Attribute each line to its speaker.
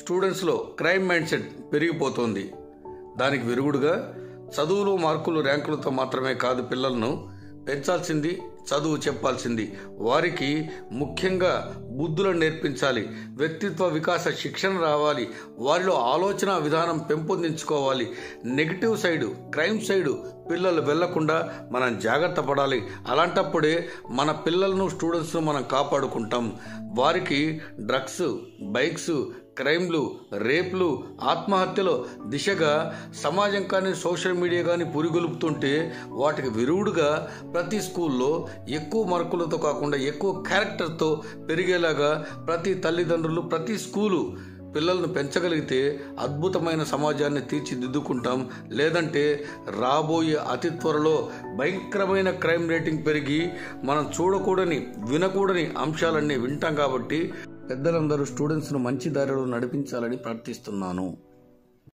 Speaker 1: స్టూడెంట్స్లో crime mind set పెరిగిపోతుంది. దానికి విరుగుడుగా చదువులు మార్కులు ర్యాంకులతో మాత్రమే కాదు పిల్లలను పెంచాల్సింది, చదువు చెప్పాల్సింది. వారికి ముఖ్యంగా బుద్ధులను నేర్పించాలి, వ్యక్తిత్వ వికాస శిక్షణ రావాలి, వారిలో ఆలోచన విధానం పెంపొందించుకోవాలి. నెగిటివ్ సైడు, క్రైమ్ సైడు పిల్లలు వెళ్లకుండా మనం జాగ్రత్త పడాలి. అలాంటప్పుడే మన పిల్లలను, స్టూడెంట్స్ను మనం కాపాడుకుంటాం. వారికి డ్రగ్స్, బైక్స్, క్రైమ్లు, రేప్లు, ఆత్మహత్యలో దిశగా సమాజం కానీ సోషల్ మీడియా కానీ పురిగొలుపుతుంటే వాటికి విరుగుడుగా ప్రతి స్కూల్లో ఎక్కువ మార్కులతో కాకుండా ఎక్కువ క్యారెక్టర్తో పెరిగేలాగా ప్రతి తల్లిదండ్రులు, ప్రతి స్కూలు పిల్లలను పెంచగలిగితే అద్భుతమైన సమాజాన్ని తీర్చిదిద్దుకుంటాం. లేదంటే రాబోయే అతి త్వరలో భయంకరమైన క్రైమ్ రేటింగ్ పెరిగి మనం చూడకూడని, వినకూడని అంశాలన్నీ వింటాం. కాబట్టి పెద్దలందరూ స్టూడెంట్స్ను మంచి దారిలో నడిపించాలని ప్రార్థిస్తున్నాను.